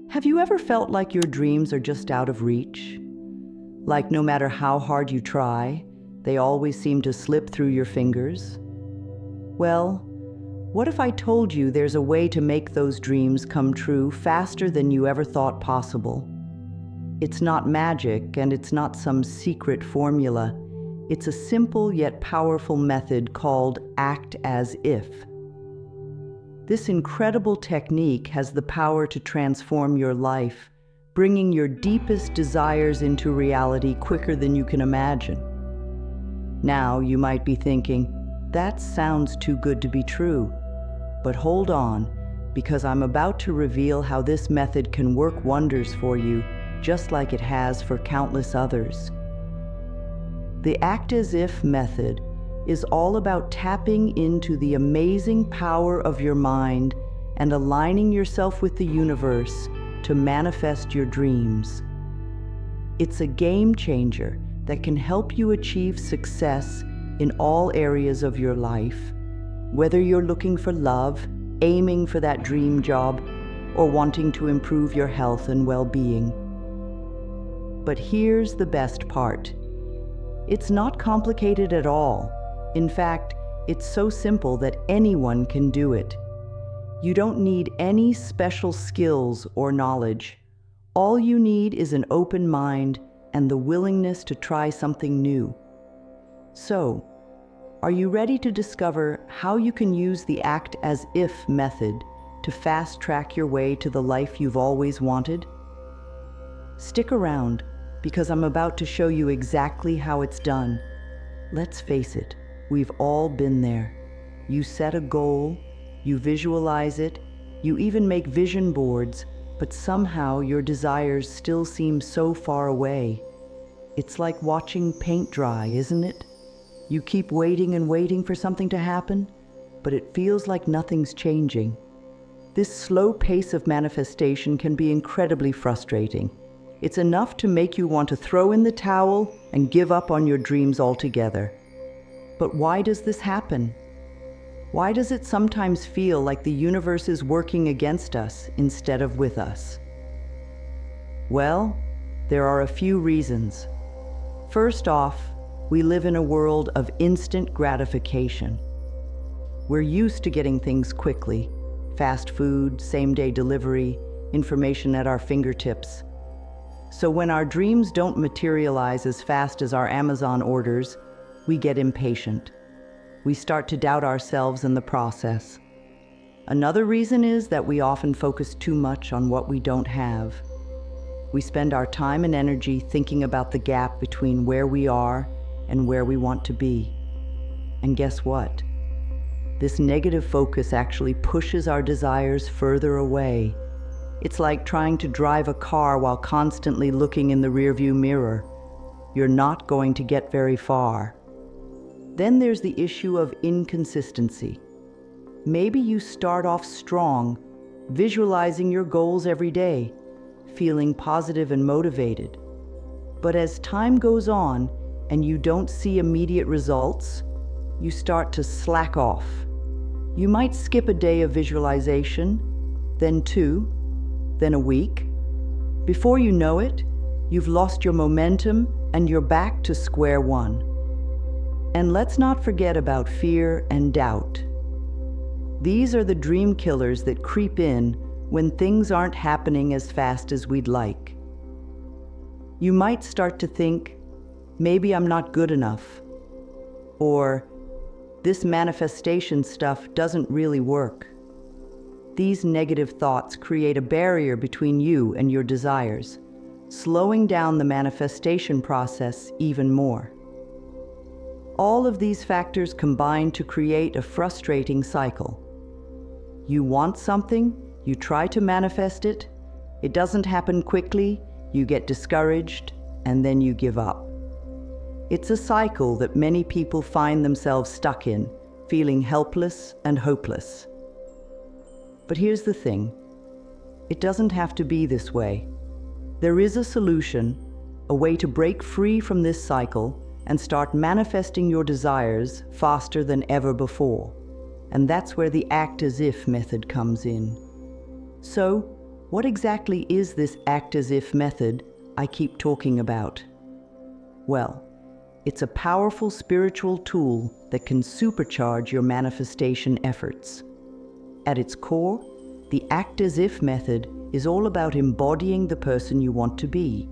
Have you ever felt like your dreams are just out of reach? Like no matter how hard you try, they always seem to slip through your fingers? Well, what if I told you there's a way to make those dreams come true faster than you ever thought possible? It's not magic, and it's not some secret formula. It's a simple yet powerful method called act as if. This incredible technique has the power to transform your life, bringing your deepest desires into reality quicker than you can imagine. Now, you might be thinking, that sounds too good to be true. But hold on, because I'm about to reveal how this method can work wonders for you, just like it has for countless others. The act as if method is all about tapping into the amazing power of your mind and aligning yourself with the universe to manifest your dreams. It's a game changer that can help you achieve success in all areas of your life, whether you're looking for love, aiming for that dream job, or wanting to improve your health and well-being. But here's the best part. It's not complicated at all. In fact, it's so simple that anyone can do it. You don't need any special skills or knowledge. All you need is an open mind and the willingness to try something new. So, are you ready to discover how you can use the act as if method to fast-track your way to the life you've always wanted? Stick around, because I'm about to show you exactly how it's done. Let's face it, we've all been there. You set a goal, you visualize it, you even make vision boards, but somehow your desires still seem so far away. It's like watching paint dry, isn't it? You keep waiting and waiting for something to happen, but it feels like nothing's changing. This slow pace of manifestation can be incredibly frustrating. It's enough to make you want to throw in the towel and give up on your dreams altogether. But why does this happen? Why does it sometimes feel like the universe is working against us instead of with us? Well, there are a few reasons. First off, we live in a world of instant gratification. We're used to getting things quickly: fast food, same-day delivery, information at our fingertips. So when our dreams don't materialize as fast as our Amazon orders, we get impatient. We start to doubt ourselves in the process. Another reason is that we often focus too much on what we don't have. We spend our time and energy thinking about the gap between where we are and where we want to be. And guess what? This negative focus actually pushes our desires further away. It's like trying to drive a car while constantly looking in the rearview mirror. You're not going to get very far. Then there's the issue of inconsistency. Maybe you start off strong, visualizing your goals every day, feeling positive and motivated. But as time goes on and you don't see immediate results, you start to slack off. You might skip a day of visualization, then two, then a week. Before you know it, you've lost your momentum and you're back to square one. And let's not forget about fear and doubt. These are the dream killers that creep in when things aren't happening as fast as we'd like. You might start to think, maybe I'm not good enough, or this manifestation stuff doesn't really work. These negative thoughts create a barrier between you and your desires, slowing down the manifestation process even more. All of these factors combine to create a frustrating cycle. You want something, you try to manifest it, it doesn't happen quickly, you get discouraged, and then you give up. It's a cycle that many people find themselves stuck in, feeling helpless and hopeless. But here's the thing, it doesn't have to be this way. There is a solution, a way to break free from this cycle and start manifesting your desires faster than ever before. And that's where the act as if method comes in. So, what exactly is this act as if method I keep talking about? Well, it's a powerful spiritual tool that can supercharge your manifestation efforts. At its core, the act as if method is all about embodying the person you want to be,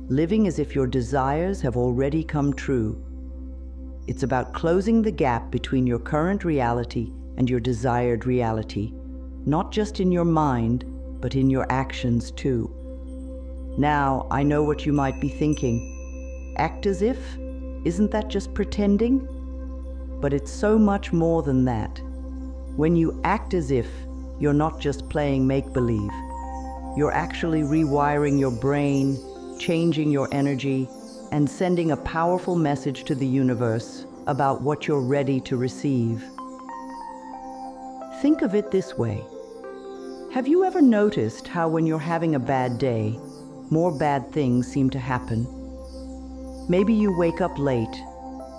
living as if your desires have already come true. It's about closing the gap between your current reality and your desired reality, not just in your mind, but in your actions too. Now, I know what you might be thinking. Act as if? Isn't that just pretending? But it's so much more than that. When you act as if, you're not just playing make-believe. You're actually rewiring your brain, changing your energy, and sending a powerful message to the universe about what you're ready to receive. Think of it this way. Have you ever noticed how when you're having a bad day, more bad things seem to happen? Maybe you wake up late,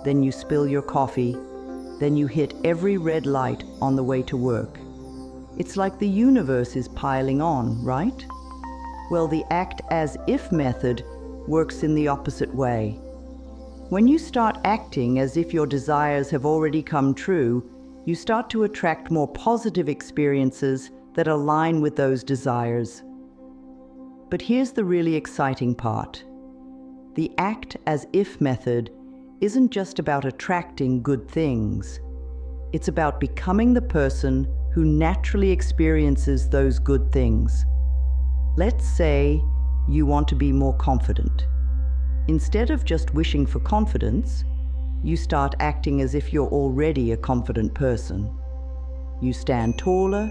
then you spill your coffee, then you hit every red light on the way to work. It's like the universe is piling on, right? Well, the act as if method works in the opposite way. When you start acting as if your desires have already come true, you start to attract more positive experiences that align with those desires. But here's the really exciting part. The act as if method isn't just about attracting good things. It's about becoming the person who naturally experiences those good things. Let's say you want to be more confident. Instead of just wishing for confidence, you start acting as if you're already a confident person. You stand taller,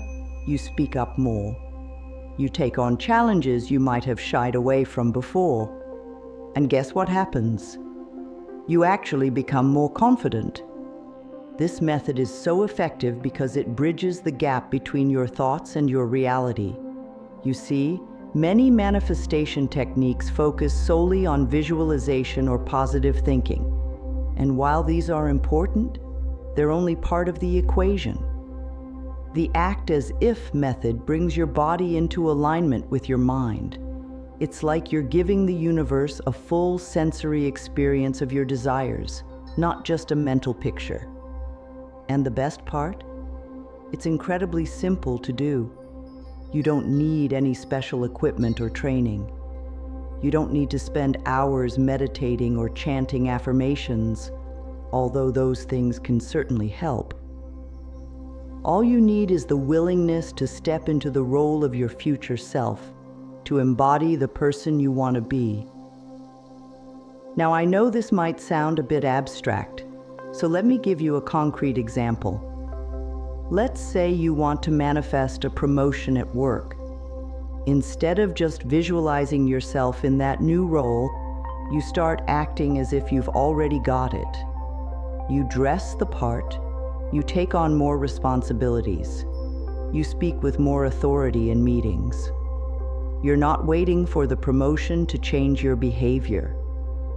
you speak up more. You take on challenges you might have shied away from before. And guess what happens? You actually become more confident. This method is so effective because it bridges the gap between your thoughts and your reality. You see, many manifestation techniques focus solely on visualization or positive thinking. And while these are important, they're only part of the equation. The act as if method brings your body into alignment with your mind. It's like you're giving the universe a full sensory experience of your desires, not just a mental picture. And the best part? It's incredibly simple to do. You don't need any special equipment or training. You don't need to spend hours meditating or chanting affirmations, although those things can certainly help. All you need is the willingness to step into the role of your future self, to embody the person you want to be. Now, I know this might sound a bit abstract, so let me give you a concrete example. Let's say you want to manifest a promotion at work. Instead of just visualizing yourself in that new role, you start acting as if you've already got it. You dress the part, you take on more responsibilities, you speak with more authority in meetings. You're not waiting for the promotion to change your behavior.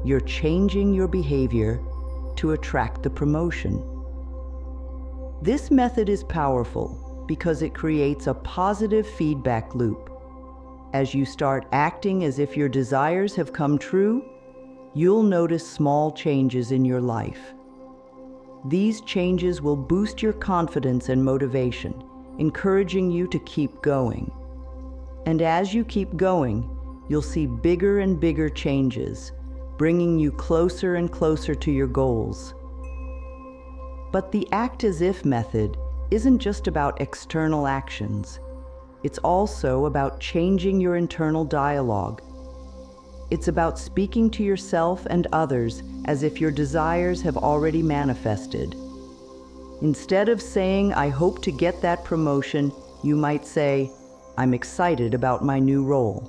You're changing your behavior to attract the promotion. This method is powerful because it creates a positive feedback loop. As you start acting as if your desires have come true, you'll notice small changes in your life. These changes will boost your confidence and motivation, encouraging you to keep going. And as you keep going, you'll see bigger and bigger changes, bringing you closer and closer to your goals. But the act as if method isn't just about external actions. It's also about changing your internal dialogue. It's about speaking to yourself and others as if your desires have already manifested. Instead of saying, "I hope to get that promotion," you might say, "I'm excited about my new role."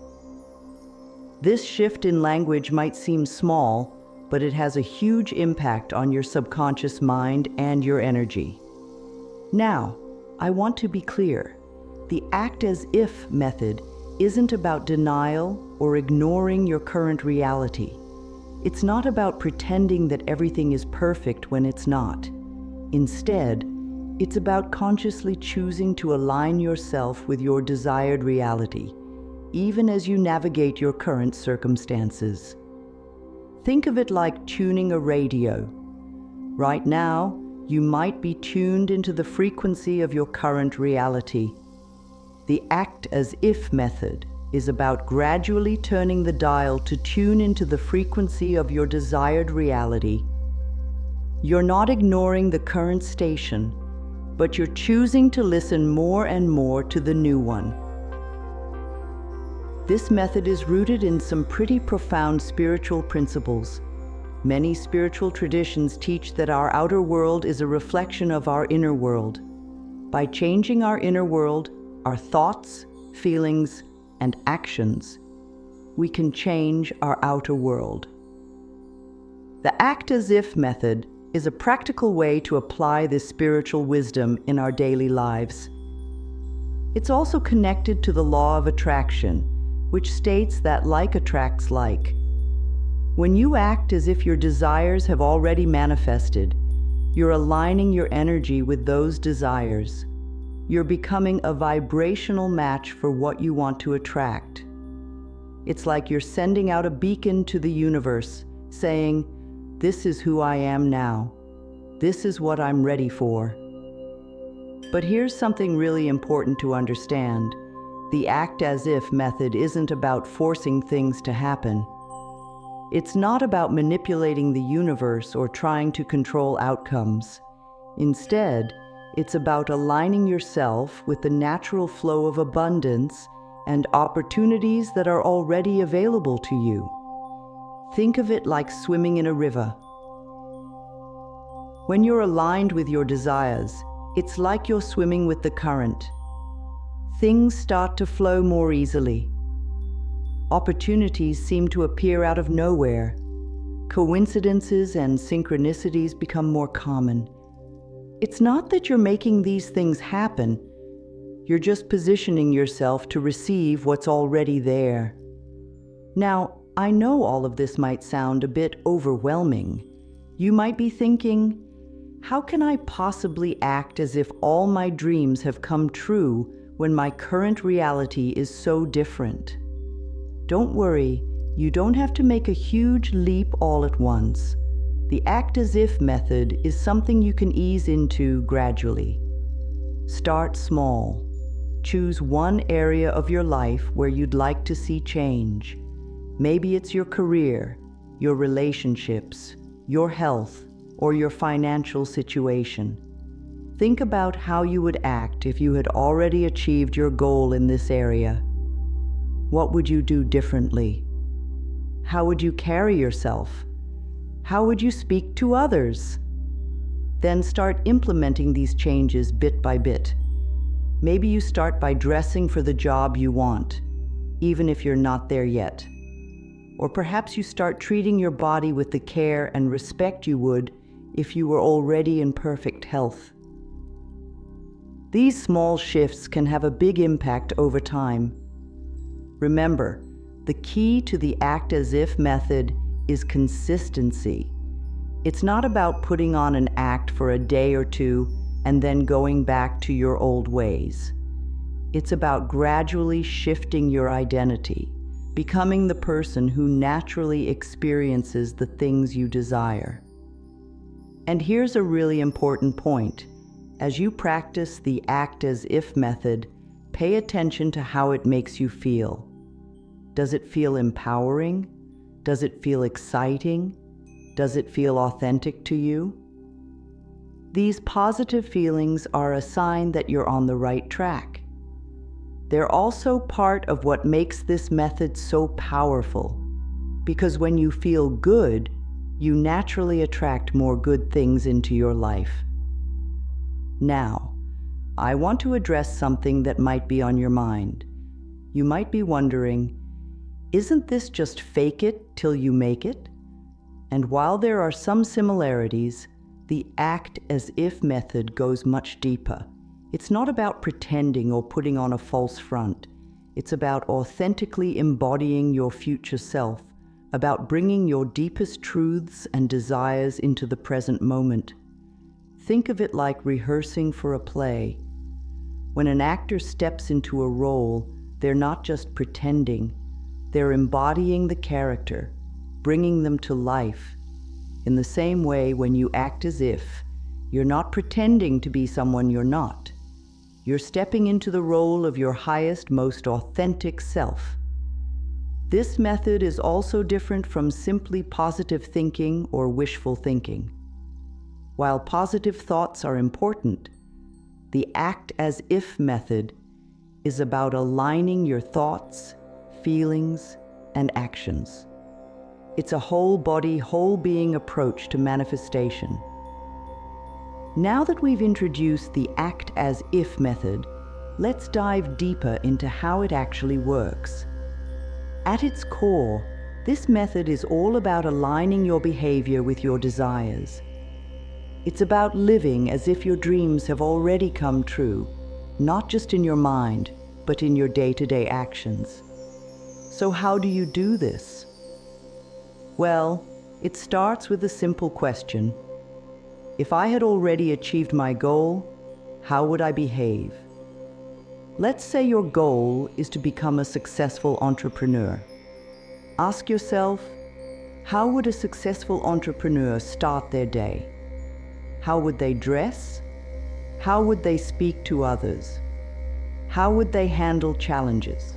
This shift in language might seem small, but it has a huge impact on your subconscious mind and your energy. Now, I want to be clear. The act as if method isn't about denial or ignoring your current reality. It's not about pretending that everything is perfect when it's not. Instead, it's about consciously choosing to align yourself with your desired reality, even as you navigate your current circumstances. Think of it like tuning a radio. Right now, you might be tuned into the frequency of your current reality. The act as if method is about gradually turning the dial to tune into the frequency of your desired reality. You're not ignoring the current station, but you're choosing to listen more and more to the new one. This method is rooted in some pretty profound spiritual principles. Many spiritual traditions teach that our outer world is a reflection of our inner world. By changing our inner world, our thoughts, feelings, and actions, we can change our outer world. The act as if method is a practical way to apply this spiritual wisdom in our daily lives. It's also connected to the law of attraction, which states that like attracts like. When you act as if your desires have already manifested, you're aligning your energy with those desires. You're becoming a vibrational match for what you want to attract. It's like you're sending out a beacon to the universe, saying, "This is who I am now. This is what I'm ready for." But here's something really important to understand. The act as if method isn't about forcing things to happen. It's not about manipulating the universe or trying to control outcomes. Instead, it's about aligning yourself with the natural flow of abundance and opportunities that are already available to you. Think of it like swimming in a river. When you're aligned with your desires, it's like you're swimming with the current. Things start to flow more easily. Opportunities seem to appear out of nowhere. Coincidences and synchronicities become more common. It's not that you're making these things happen. You're just positioning yourself to receive what's already there. Now, I know all of this might sound a bit overwhelming. You might be thinking, how can I possibly act as if all my dreams have come true when my current reality is so different? Don't worry, you don't have to make a huge leap all at once. The act as if method is something you can ease into gradually. Start small. Choose one area of your life where you'd like to see change. Maybe it's your career, your relationships, your health, or your financial situation. Think about how you would act if you had already achieved your goal in this area. What would you do differently? How would you carry yourself? How would you speak to others? Then start implementing these changes bit by bit. Maybe you start by dressing for the job you want, even if you're not there yet. Or perhaps you start treating your body with the care and respect you would if you were already in perfect health. These small shifts can have a big impact over time. Remember, the key to the act as if method is consistency. It's not about putting on an act for a day or two and then going back to your old ways. It's about gradually shifting your identity, becoming the person who naturally experiences the things you desire. And here's a really important point. As you practice the act as if method, pay attention to how it makes you feel. Does it feel empowering? Does it feel exciting? Does it feel authentic to you? These positive feelings are a sign that you're on the right track. They're also part of what makes this method so powerful, because when you feel good, you naturally attract more good things into your life. Now, I want to address something that might be on your mind. You might be wondering, isn't this just fake it till you make it? And while there are some similarities, the act as if method goes much deeper. It's not about pretending or putting on a false front. It's about authentically embodying your future self, about bringing your deepest truths and desires into the present moment. Think of it like rehearsing for a play. When an actor steps into a role, They're not just pretending, they're embodying the character, bringing them to life. In the same way, when you act as if, you're not pretending to be someone you're not. You're stepping into the role of your highest, most authentic self. This method is also different from simply positive thinking or wishful thinking. While positive thoughts are important, the act as if method is about aligning your thoughts, feelings, and actions. It's a whole body, whole being approach to manifestation. Now that we've introduced the act as if method, let's dive deeper into how it actually works. At its core, this method is all about aligning your behavior with your desires. It's about living as if your dreams have already come true, not just in your mind, but in your day-to-day actions. So how do you do this? Well, it starts with a simple question. If I had already achieved my goal, how would I behave? Let's say your goal is to become a successful entrepreneur. Ask yourself, how would a successful entrepreneur start their day? How would they dress? How would they speak to others? How would they handle challenges?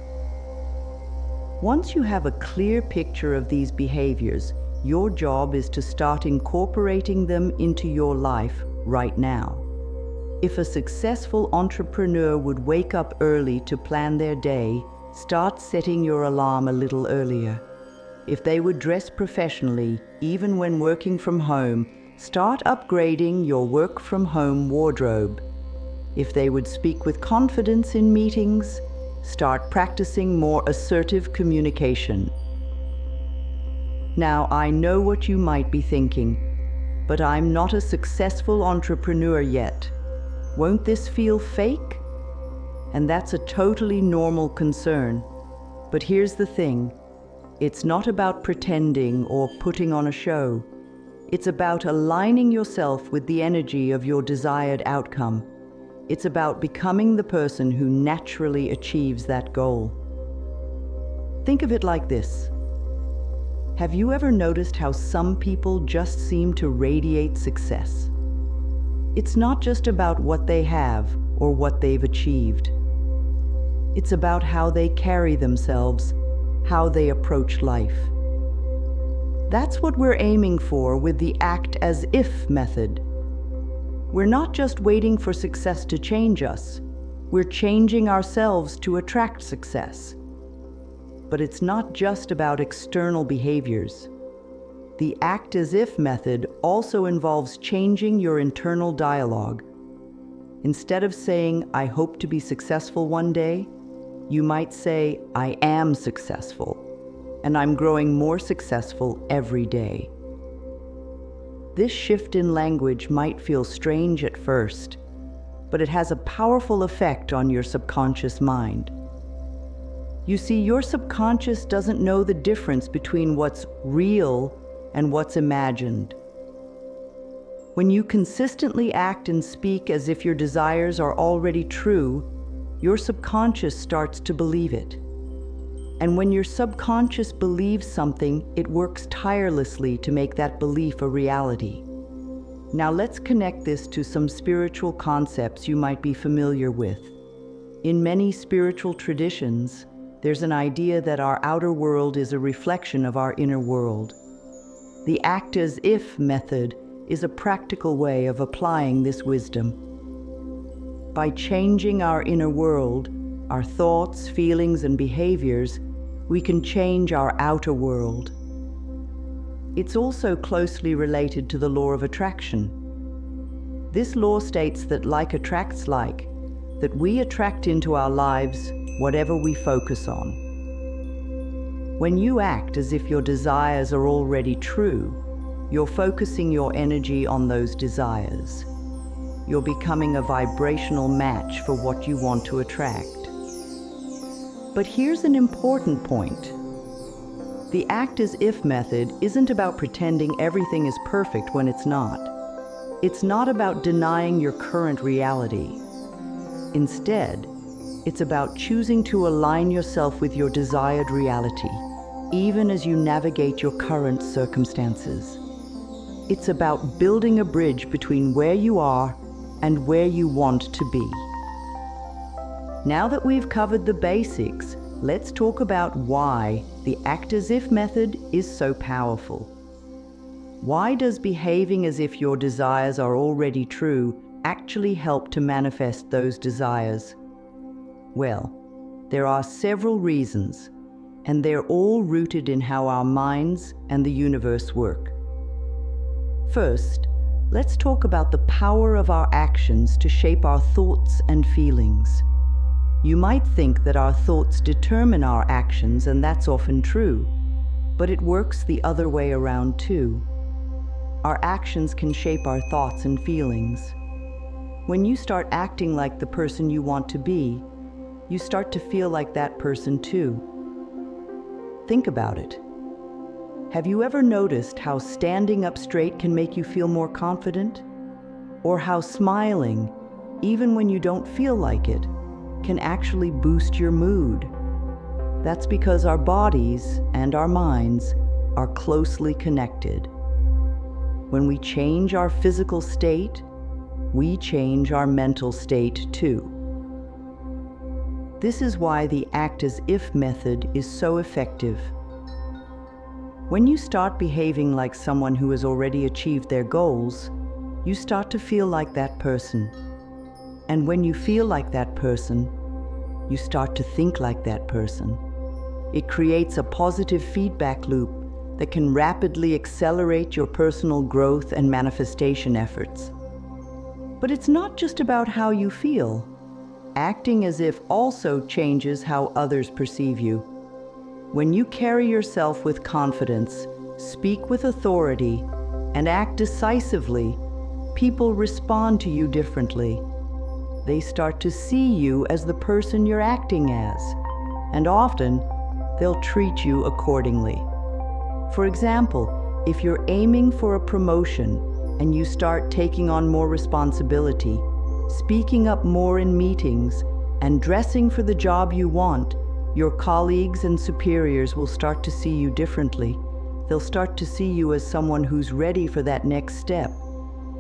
Once you have a clear picture of these behaviors, your job is to start incorporating them into your life right now. If a successful entrepreneur would wake up early to plan their day, start setting your alarm a little earlier. If they would dress professionally, even when working from home, start upgrading your work-from-home wardrobe. If they would speak with confidence in meetings, start practicing more assertive communication. Now, I know what you might be thinking, but I'm not a successful entrepreneur yet. Won't this feel fake? And that's a totally normal concern. But here's the thing. It's not about pretending or putting on a show. It's about aligning yourself with the energy of your desired outcome. It's about becoming the person who naturally achieves that goal. Think of it like this. Have you ever noticed how some people just seem to radiate success? It's not just about what they have or what they've achieved. It's about how they carry themselves, how they approach life. That's what we're aiming for with the act as if method. We're not just waiting for success to change us. We're changing ourselves to attract success. But it's not just about external behaviors. The act as if method also involves changing your internal dialogue. Instead of saying, I hope to be successful one day, you might say, I am successful, and I'm growing more successful every day. This shift in language might feel strange at first, but it has a powerful effect on your subconscious mind. You see, your subconscious doesn't know the difference between what's real and what's imagined. When you consistently act and speak as if your desires are already true, your subconscious starts to believe it. And when your subconscious believes something, it works tirelessly to make that belief a reality. Now let's connect this to some spiritual concepts you might be familiar with. In many spiritual traditions, there's an idea that our outer world is a reflection of our inner world. The act as if method is a practical way of applying this wisdom. By changing our inner world, our thoughts, feelings, and behaviors, we can change our outer world. It's also closely related to the law of attraction. This law states that like attracts like, that we attract into our lives whatever we focus on. When you act as if your desires are already true, you're focusing your energy on those desires. You're becoming a vibrational match for what you want to attract. But here's an important point. The act as if method isn't about pretending everything is perfect when it's not. It's not about denying your current reality. Instead, It's about choosing to align yourself with your desired reality, even as you navigate your current circumstances. It's about building a bridge between where you are and where you want to be. Now that we've covered the basics, let's talk about why the act as if method is so powerful. Why does behaving as if your desires are already true actually help to manifest those desires? Well, there are several reasons, and they're all rooted in how our minds and the universe work. First, let's talk about the power of our actions to shape our thoughts and feelings. You might think that our thoughts determine our actions, and that's often true, but it works the other way around too. Our actions can shape our thoughts and feelings. When you start acting like the person you want to be, you start to feel like that person too. Think about it. Have you ever noticed how standing up straight can make you feel more confident? Or how smiling, even when you don't feel like it, can actually boost your mood? That's because our bodies and our minds are closely connected. When we change our physical state, we change our mental state too. This is why the act as if method is so effective. When you start behaving like someone who has already achieved their goals, you start to feel like that person. And when you feel like that person, you start to think like that person. It creates a positive feedback loop that can rapidly accelerate your personal growth and manifestation efforts. But it's not just about how you feel. Acting as if also changes how others perceive you. When you carry yourself with confidence, speak with authority, and act decisively, people respond to you differently. They start to see you as the person you're acting as, and often they'll treat you accordingly. For example, if you're aiming for a promotion and you start taking on more responsibility, speaking up more in meetings, and dressing for the job you want, your colleagues and superiors will start to see you differently. They'll start to see you as someone who's ready for that next step.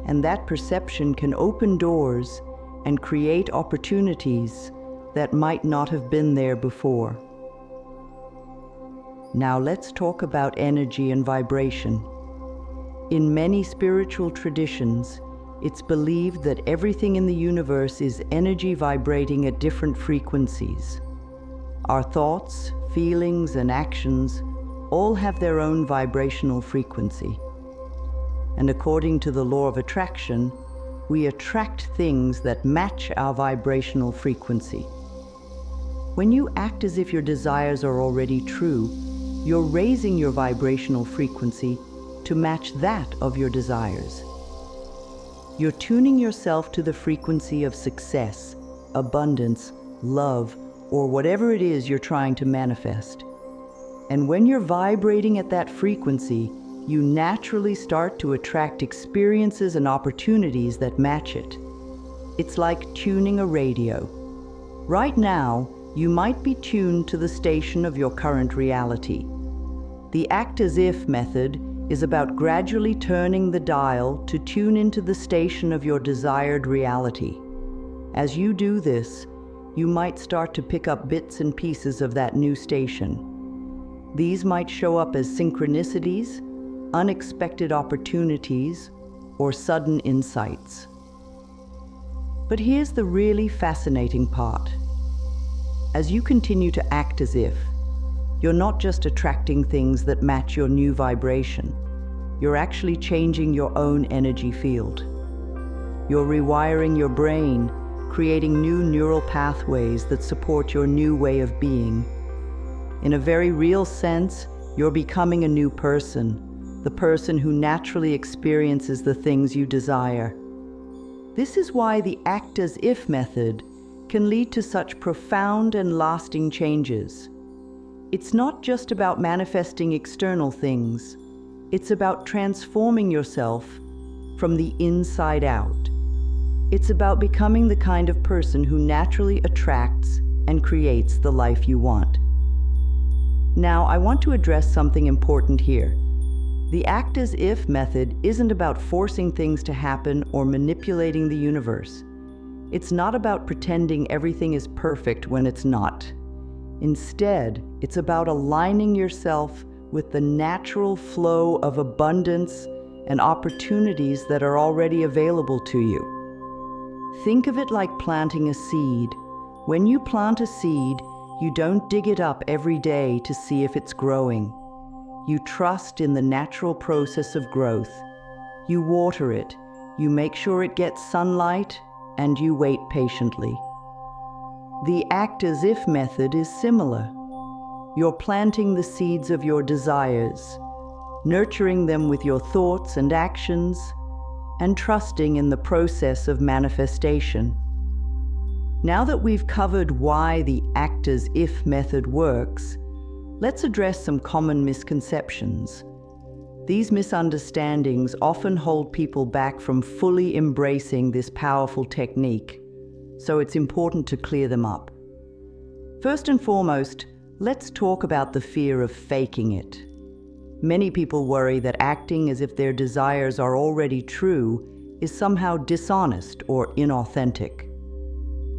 And that perception can open doors and create opportunities that might not have been there before. Now let's talk about energy and vibration. In many spiritual traditions, it's believed that everything in the universe is energy vibrating at different frequencies. Our thoughts, feelings, and actions all have their own vibrational frequency. And according to the law of attraction, we attract things that match our vibrational frequency. When you act as if your desires are already true, you're raising your vibrational frequency to match that of your desires. You're tuning yourself to the frequency of success, abundance, love, or whatever it is you're trying to manifest. And when you're vibrating at that frequency, you naturally start to attract experiences and opportunities that match it. It's like tuning a radio. Right now, you might be tuned to the station of your current reality. The act as if method is about gradually turning the dial to tune into the station of your desired reality. As you do this, you might start to pick up bits and pieces of that new station. These might show up as synchronicities, unexpected opportunities, or sudden insights. But here's the really fascinating part. As you continue to act as if, you're not just attracting things that match your new vibration. You're actually changing your own energy field. You're rewiring your brain, creating new neural pathways that support your new way of being. In a very real sense, you're becoming a new person, the person who naturally experiences the things you desire. This is why the act as if method can lead to such profound and lasting changes. It's not just about manifesting external things. It's about transforming yourself from the inside out. It's about becoming the kind of person who naturally attracts and creates the life you want. Now, I want to address something important here. The act as if method isn't about forcing things to happen or manipulating the universe. It's not about pretending everything is perfect when it's not. Instead, it's about aligning yourself with the natural flow of abundance and opportunities that are already available to you. Think of it like planting a seed. When you plant a seed, you don't dig it up every day to see if it's growing. You trust in the natural process of growth. You water it, you make sure it gets sunlight, and you wait patiently. The act as if method is similar. You're planting the seeds of your desires, nurturing them with your thoughts and actions, and trusting in the process of manifestation. Now that we've covered why the act as if method works, let's address some common misconceptions. These misunderstandings often hold people back from fully embracing this powerful technique, so it's important to clear them up. First and foremost, let's talk about the fear of faking it. Many people worry that acting as if their desires are already true is somehow dishonest or inauthentic.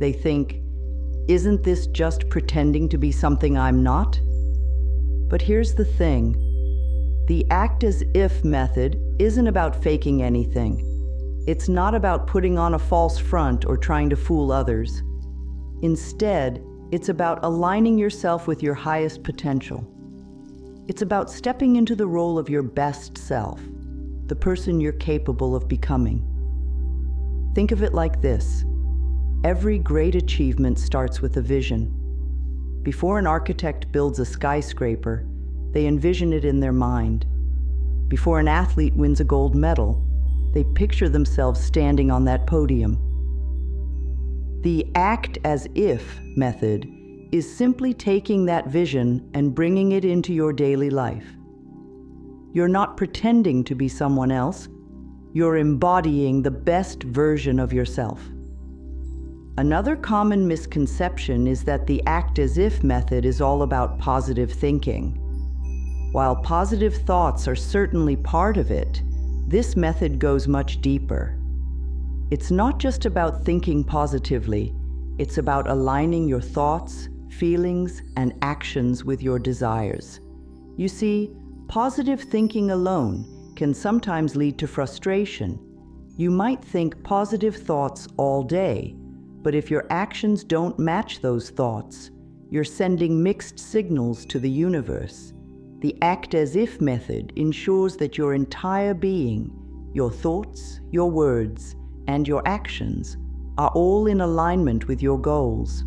They think, isn't this just pretending to be something I'm not? But here's the thing. The act as if method isn't about faking anything. It's not about putting on a false front or trying to fool others. Instead, it's about aligning yourself with your highest potential. It's about stepping into the role of your best self, the person you're capable of becoming. Think of it like this. Every great achievement starts with a vision. Before an architect builds a skyscraper, they envision it in their mind. Before an athlete wins a gold medal, they picture themselves standing on that podium. The act as if method is simply taking that vision and bringing it into your daily life. You're not pretending to be someone else. You're embodying the best version of yourself. Another common misconception is that the act as if method is all about positive thinking. While positive thoughts are certainly part of it, this method goes much deeper. It's not just about thinking positively, it's about aligning your thoughts, feelings, and actions with your desires. You see, positive thinking alone can sometimes lead to frustration. You might think positive thoughts all day, but if your actions don't match those thoughts, you're sending mixed signals to the universe. The act as if method ensures that your entire being, your thoughts, your words, and your actions are all in alignment with your goals.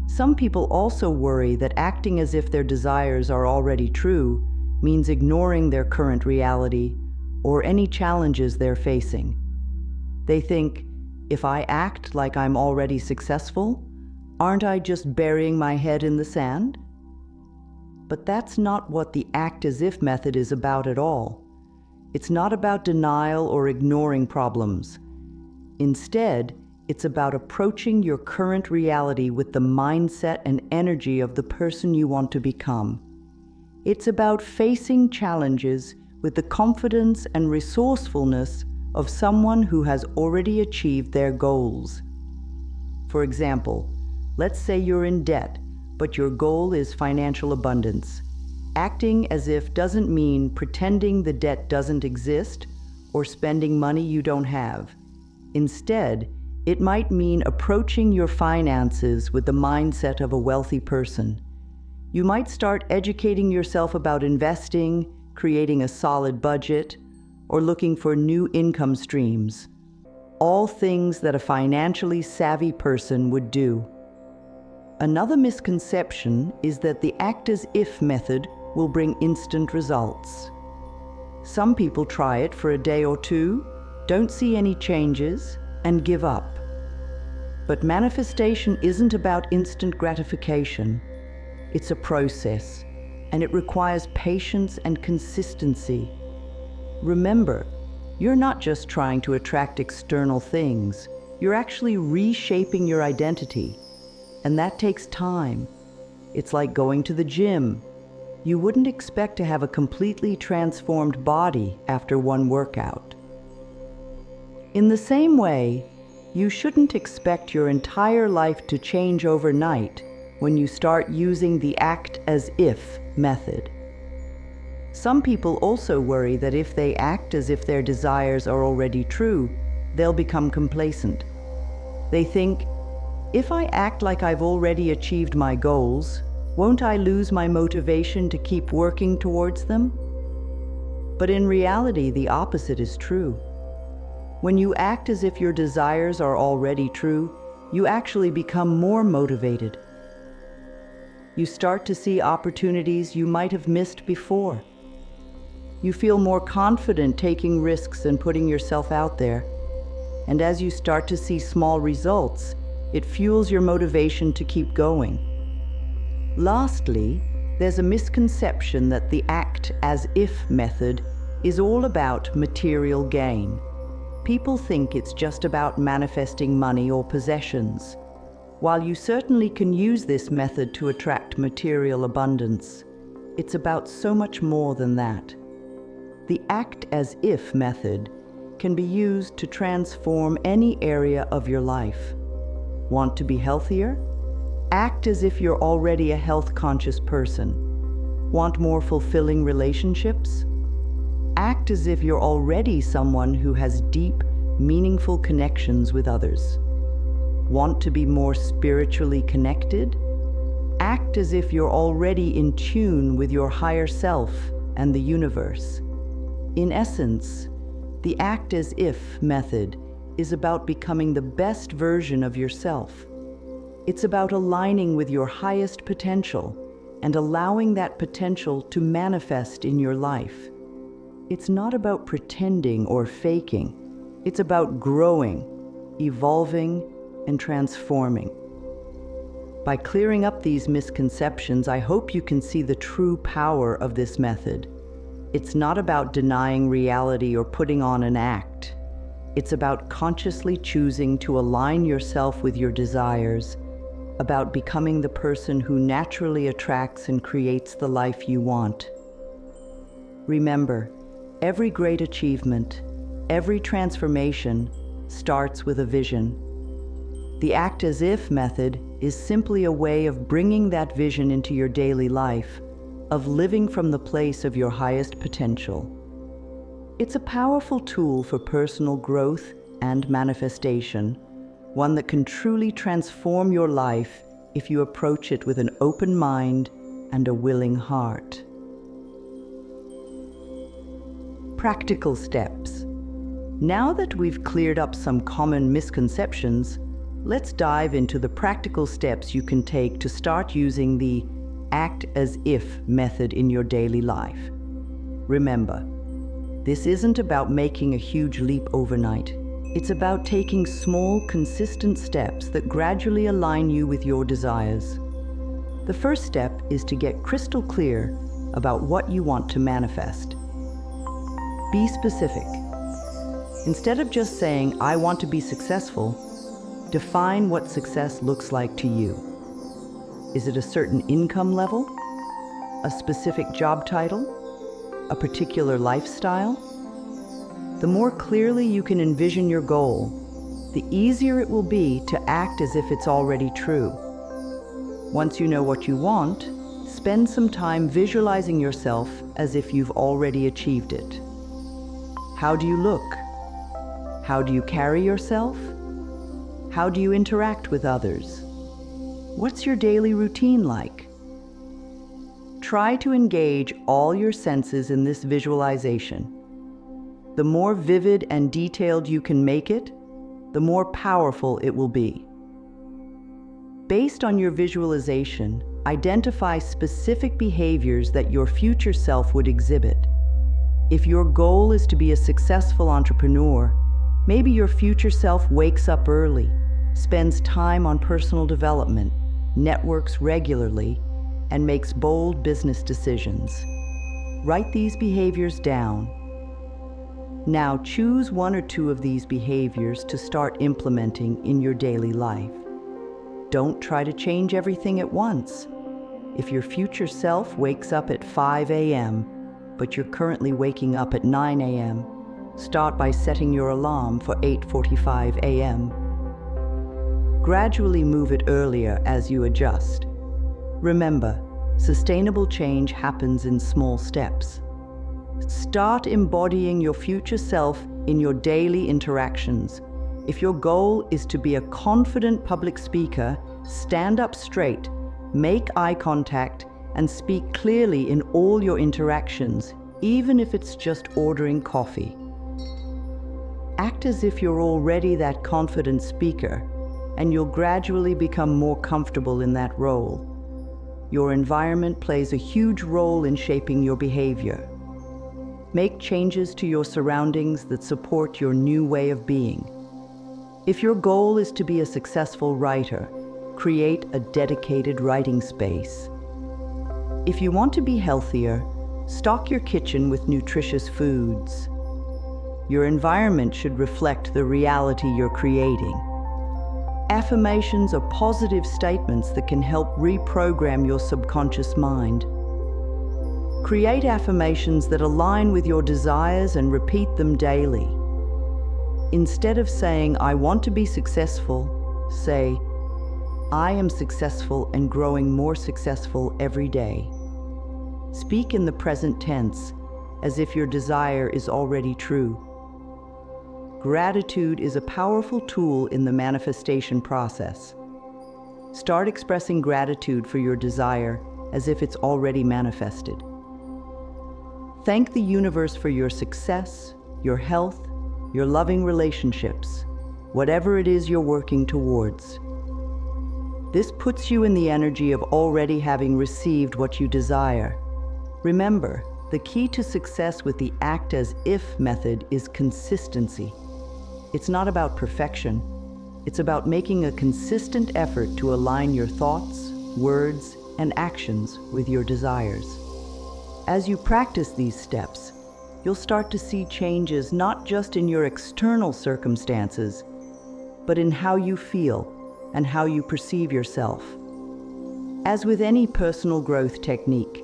Some people also worry that acting as if their desires are already true means ignoring their current reality or any challenges they're facing. They think, if I act like I'm already successful, aren't I just burying my head in the sand? But that's not what the act as if method is about at all. It's not about denial or ignoring problems. Instead, it's about approaching your current reality with the mindset and energy of the person you want to become. It's about facing challenges with the confidence and resourcefulness of someone who has already achieved their goals. For example, let's say you're in debt, but your goal is financial abundance. Acting as if doesn't mean pretending the debt doesn't exist or spending money you don't have. Instead, it might mean approaching your finances with the mindset of a wealthy person. You might start educating yourself about investing, creating a solid budget, or looking for new income streams. All things that a financially savvy person would do. Another misconception is that the act as if method will bring instant results. Some people try it for a day or two, don't see any changes, and give up. But manifestation isn't about instant gratification. It's a process, and it requires patience and consistency. Remember, you're not just trying to attract external things, you're actually reshaping your identity. and that takes time. It's like going to the gym. You wouldn't expect to have a completely transformed body after one workout. In the same way, you shouldn't expect your entire life to change overnight when you start using the act as if method. Some people also worry that if they act as if their desires are already true, they'll become complacent. They think, if I act like I've already achieved my goals, won't I lose my motivation to keep working towards them? But in reality, the opposite is true. When you act as if your desires are already true, you actually become more motivated. You start to see opportunities you might have missed before. You feel more confident taking risks and putting yourself out there. And as you start to see small results, it fuels your motivation to keep going. Lastly, there's a misconception that the act as if method is all about material gain. People think it's just about manifesting money or possessions. While you certainly can use this method to attract material abundance, it's about so much more than that. The act as if method can be used to transform any area of your life. Want to be healthier? Act as if you're already a health-conscious person. Want more fulfilling relationships? Act as if you're already someone who has deep, meaningful connections with others. Want to be more spiritually connected? Act as if you're already in tune with your higher self and the universe. In essence, the act as if method is about becoming the best version of yourself. It's about aligning with your highest potential and allowing that potential to manifest in your life. It's not about pretending or faking. It's about growing, evolving, and transforming. By clearing up these misconceptions, I hope you can see the true power of this method. It's not about denying reality or putting on an act. It's about consciously choosing to align yourself with your desires, about becoming the person who naturally attracts and creates the life you want. Remember, every great achievement, every transformation starts with a vision. The act as if method is simply a way of bringing that vision into your daily life, of living from the place of your highest potential. It's a powerful tool for personal growth and manifestation, one that can truly transform your life if you approach it with an open mind and a willing heart. Practical steps. Now that we've cleared up some common misconceptions, let's dive into the practical steps you can take to start using the act as if method in your daily life. Remember, this isn't about making a huge leap overnight. It's about taking small, consistent steps that gradually align you with your desires. The first step is to get crystal clear about what you want to manifest. Be specific. Instead of just saying, "I want to be successful," define what success looks like to you. Is it a certain income level? A specific job title? A particular lifestyle? The more clearly you can envision your goal, the easier it will be to act as if it's already true. Once you know what you want, spend some time visualizing yourself as if you've already achieved it. How do you look? How do you carry yourself? How do you interact with others? What's your daily routine like? Try to engage all your senses in this visualization. The more vivid and detailed you can make it, the more powerful it will be. Based on your visualization, identify specific behaviors that your future self would exhibit. If your goal is to be a successful entrepreneur, maybe your future self wakes up early, spends time on personal development, networks regularly, and makes bold business decisions. Write these behaviors down. Now choose one or two of these behaviors to start implementing in your daily life. Don't try to change everything at once. If your future self wakes up at 5 a.m., but you're currently waking up at 9 a.m., start by setting your alarm for 8:45 a.m. Gradually move it earlier as you adjust. Remember, sustainable change happens in small steps. Start embodying your future self in your daily interactions. If your goal is to be a confident public speaker, stand up straight, make eye contact, and speak clearly in all your interactions, even if it's just ordering coffee. Act as if you're already that confident speaker, and you'll gradually become more comfortable in that role. Your environment plays a huge role in shaping your behavior. Make changes to your surroundings that support your new way of being. If your goal is to be a successful writer, create a dedicated writing space. If you want to be healthier, stock your kitchen with nutritious foods. Your environment should reflect the reality you're creating. Affirmations are positive statements that can help reprogram your subconscious mind. Create affirmations that align with your desires and repeat them daily. Instead of saying, "I want to be successful," say, "I am successful and growing more successful every day." Speak in the present tense, as if your desire is already true. Gratitude is a powerful tool in the manifestation process. Start expressing gratitude for your desire as if it's already manifested. Thank the universe for your success, your health, your loving relationships, whatever it is you're working towards. This puts you in the energy of already having received what you desire. Remember, the key to success with the act as if method is consistency. It's not about perfection. It's about making a consistent effort to align your thoughts, words, and actions with your desires. As you practice these steps, you'll start to see changes not just in your external circumstances, but in how you feel and how you perceive yourself. As with any personal growth technique,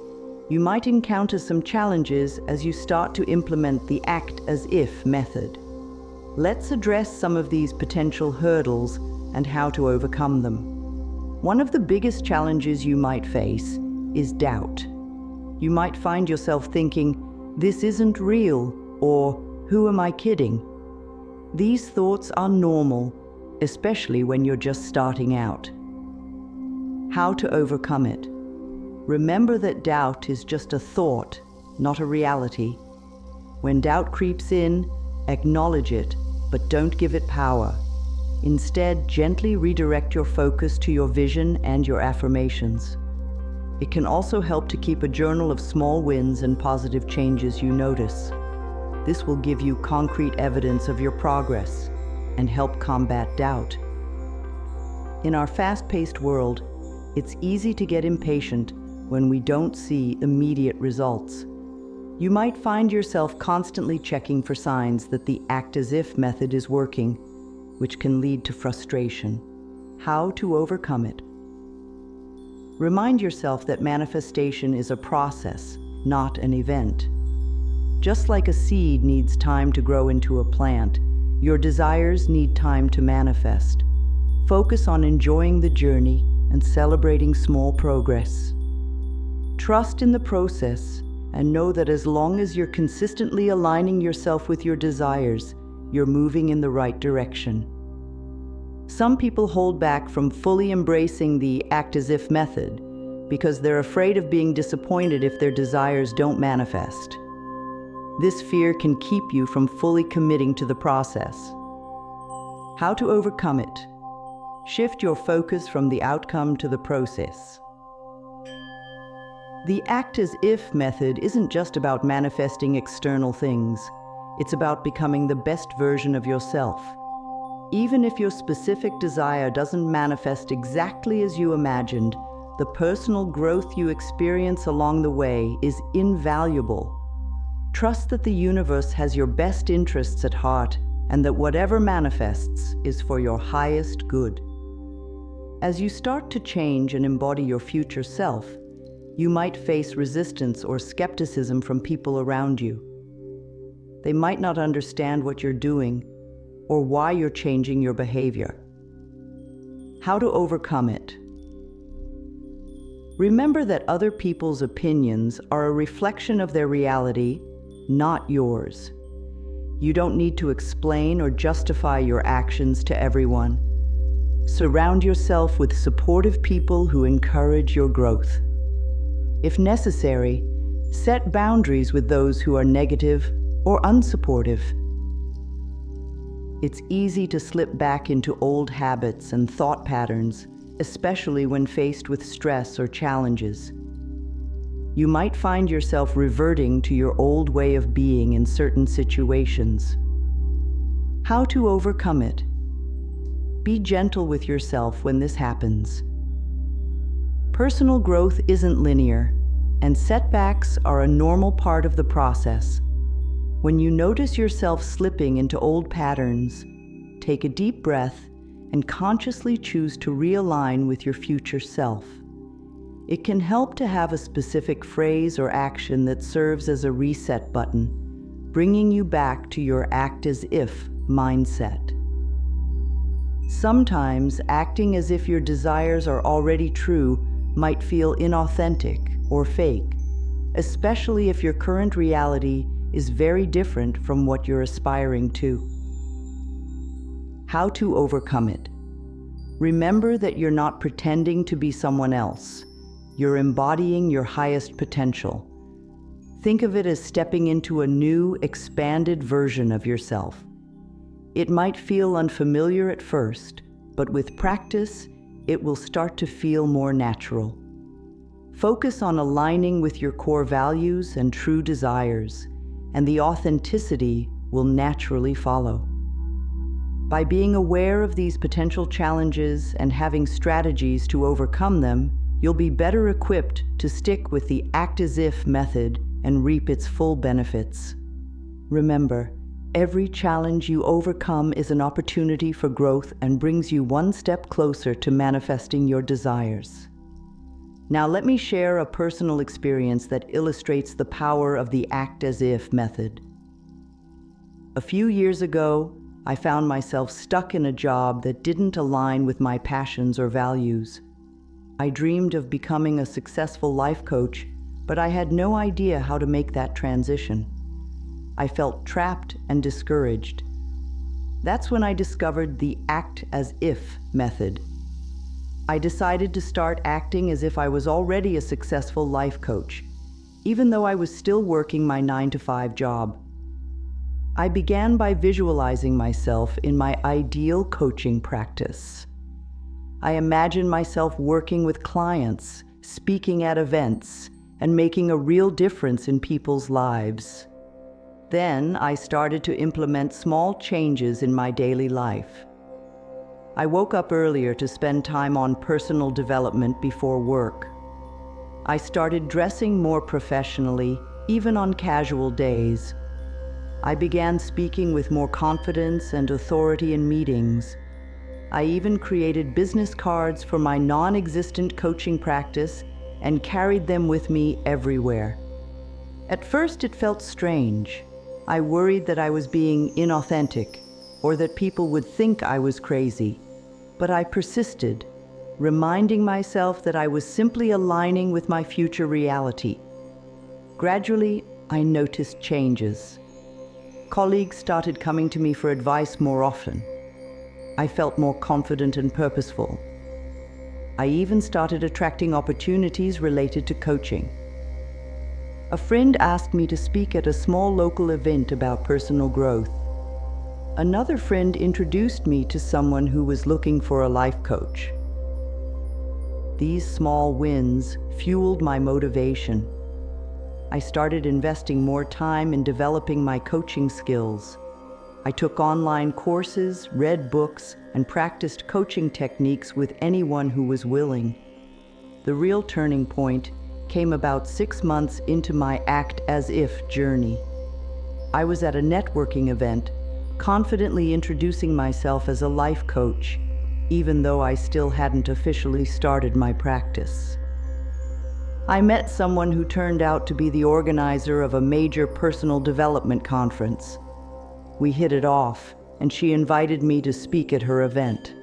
you might encounter some challenges as you start to implement the act as if method. Let's address some of these potential hurdles and how to overcome them. One of the biggest challenges you might face is doubt. You might find yourself thinking, "This isn't real," or "Who am I kidding?" These thoughts are normal, especially when you're just starting out. How to overcome it? Remember that doubt is just a thought, not a reality. When doubt creeps in, acknowledge it, but don't give it power. Instead, gently redirect your focus to your vision and your affirmations. It can also help to keep a journal of small wins and positive changes you notice. This will give you concrete evidence of your progress and help combat doubt. In our fast-paced world, it's easy to get impatient when we don't see immediate results. You might find yourself constantly checking for signs that the act as if method is working, which can lead to frustration. How to overcome it? Remind yourself that manifestation is a process, not an event. Just like a seed needs time to grow into a plant, your desires need time to manifest. Focus on enjoying the journey and celebrating small progress. Trust in the process and know that as long as you're consistently aligning yourself with your desires, you're moving in the right direction. Some people hold back from fully embracing the act as if method because they're afraid of being disappointed if their desires don't manifest. This fear can keep you from fully committing to the process. How to overcome it? Shift your focus from the outcome to the process. The act as if method isn't just about manifesting external things. It's about becoming the best version of yourself. Even if your specific desire doesn't manifest exactly as you imagined, the personal growth you experience along the way is invaluable. Trust that the universe has your best interests at heart and that whatever manifests is for your highest good. As you start to change and embody your future self, you might face resistance or skepticism from people around you. They might not understand what you're doing or why you're changing your behavior. How to overcome it? Remember that other people's opinions are a reflection of their reality, not yours. You don't need to explain or justify your actions to everyone. Surround yourself with supportive people who encourage your growth. If necessary, set boundaries with those who are negative or unsupportive. It's easy to slip back into old habits and thought patterns, especially when faced with stress or challenges. You might find yourself reverting to your old way of being in certain situations. How to overcome it? Be gentle with yourself when this happens. Personal growth isn't linear, and setbacks are a normal part of the process. When you notice yourself slipping into old patterns, take a deep breath and consciously choose to realign with your future self. It can help to have a specific phrase or action that serves as a reset button, bringing you back to your act as if mindset. Sometimes acting as if your desires are already true might feel inauthentic or fake, especially if your current reality is very different from what you're aspiring to. How to overcome it? Remember that you're not pretending to be someone else. You're embodying your highest potential. Think of it as stepping into a new, expanded version of yourself. It might feel unfamiliar at first, but with practice, it will start to feel more natural. Focus on aligning with your core values and true desires, and the authenticity will naturally follow. By being aware of these potential challenges and having strategies to overcome them, you'll be better equipped to stick with the act as if method and reap its full benefits. Remember, every challenge you overcome is an opportunity for growth and brings you one step closer to manifesting your desires. Now let me share a personal experience that illustrates the power of the act as if method. A few years ago, I found myself stuck in a job that didn't align with my passions or values. I dreamed of becoming a successful life coach, but I had no idea how to make that transition. I felt trapped and discouraged. That's when I discovered the act as if method. I decided to start acting as if I was already a successful life coach, even though I was still working my 9-to-5 job. I began by visualizing myself in my ideal coaching practice. I imagined myself working with clients, speaking at events, and making a real difference in people's lives. Then I started to implement small changes in my daily life. I woke up earlier to spend time on personal development before work. I started dressing more professionally, even on casual days. I began speaking with more confidence and authority in meetings. I even created business cards for my non-existent coaching practice and carried them with me everywhere. At first it felt strange. I worried that I was being inauthentic or that people would think I was crazy. But I persisted, reminding myself that I was simply aligning with my future reality. Gradually, I noticed changes. Colleagues started coming to me for advice more often. I felt more confident and purposeful. I even started attracting opportunities related to coaching. A friend asked me to speak at a small local event about personal growth. Another friend introduced me to someone who was looking for a life coach. These small wins fueled my motivation. I started investing more time in developing my coaching skills. I took online courses, read books, and practiced coaching techniques with anyone who was willing. The real turning point came about 6 months into my act as if journey. I was at a networking event, confidently introducing myself as a life coach, even though I still hadn't officially started my practice. I met someone who turned out to be the organizer of a major personal development conference. We hit it off, and she invited me to speak at her event.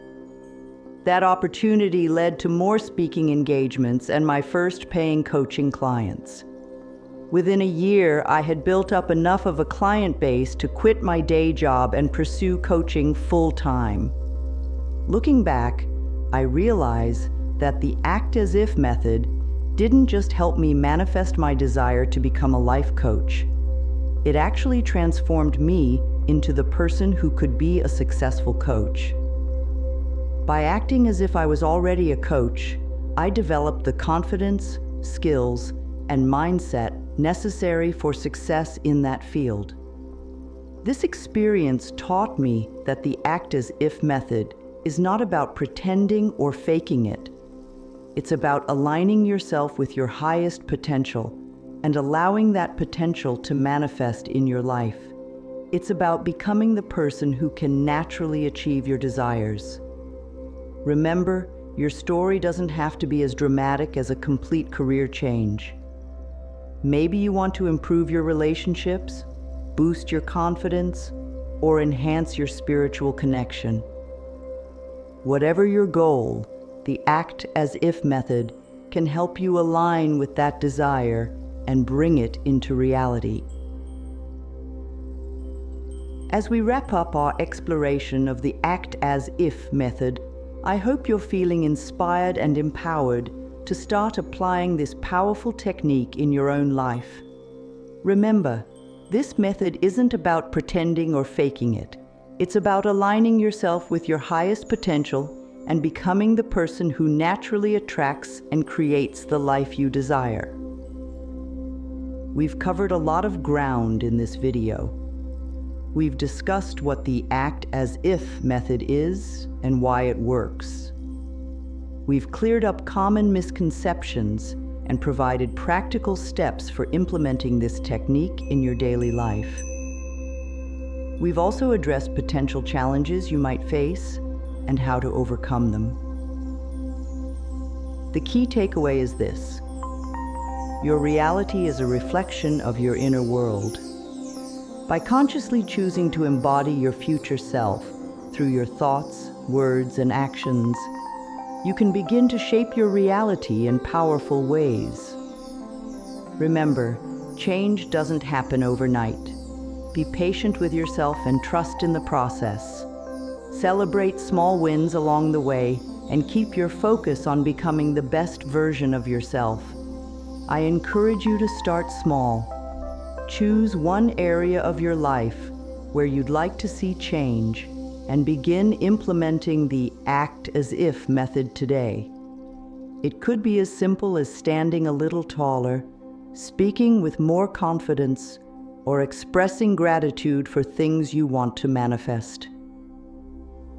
That opportunity led to more speaking engagements and my first paying coaching clients. Within a year, I had built up enough of a client base to quit my day job and pursue coaching full-time. Looking back, I realize that the act as if method didn't just help me manifest my desire to become a life coach. It actually transformed me into the person who could be a successful coach. By acting as if I was already a coach, I developed the confidence, skills, and mindset necessary for success in that field. This experience taught me that the act as if method is not about pretending or faking it. It's about aligning yourself with your highest potential and allowing that potential to manifest in your life. It's about becoming the person who can naturally achieve your desires. Remember, your story doesn't have to be as dramatic as a complete career change. Maybe you want to improve your relationships, boost your confidence, or enhance your spiritual connection. Whatever your goal, the act as if method can help you align with that desire and bring it into reality. As we wrap up our exploration of the act as if method, I hope you're feeling inspired and empowered to start applying this powerful technique in your own life. Remember, this method isn't about pretending or faking it. It's about aligning yourself with your highest potential and becoming the person who naturally attracts and creates the life you desire. We've covered a lot of ground in this video. We've discussed what the act as if method is and why it works. We've cleared up common misconceptions and provided practical steps for implementing this technique in your daily life. We've also addressed potential challenges you might face and how to overcome them. The key takeaway is this: your reality is a reflection of your inner world. By consciously choosing to embody your future self through your thoughts, words, and actions, you can begin to shape your reality in powerful ways. Remember, change doesn't happen overnight. Be patient with yourself and trust in the process. Celebrate small wins along the way and keep your focus on becoming the best version of yourself. I encourage you to start small. Choose one area of your life where you'd like to see change and begin implementing the act as if method today. It could be as simple as standing a little taller, speaking with more confidence, or expressing gratitude for things you want to manifest.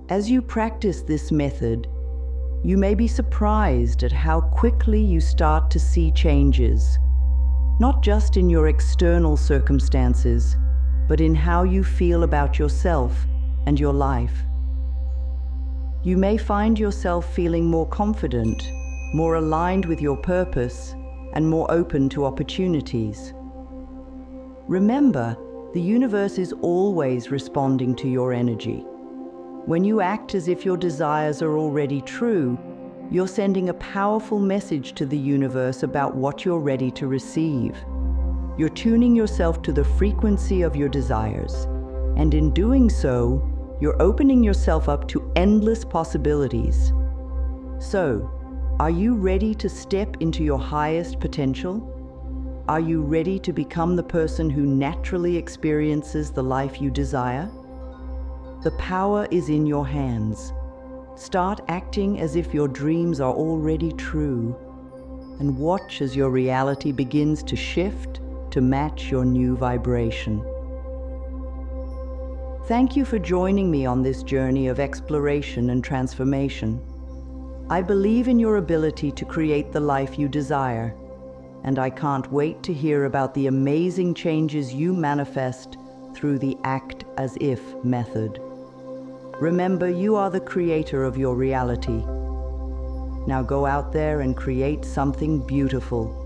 As you practice this method, you may be surprised at how quickly you start to see changes, not just in your external circumstances, but in how you feel about yourself and your life. You may find yourself feeling more confident, more aligned with your purpose, and more open to opportunities. Remember, the universe is always responding to your energy. When you act as if your desires are already true, you're sending a powerful message to the universe about what you're ready to receive. You're tuning yourself to the frequency of your desires, and in doing so, you're opening yourself up to endless possibilities. So, are you ready to step into your highest potential? Are you ready to become the person who naturally experiences the life you desire? The power is in your hands. Start acting as if your dreams are already true, and watch as your reality begins to shift to match your new vibration. Thank you for joining me on this journey of exploration and transformation. I believe in your ability to create the life you desire, and I can't wait to hear about the amazing changes you manifest through the act as if method. Remember, you are the creator of your reality. Now go out there and create something beautiful.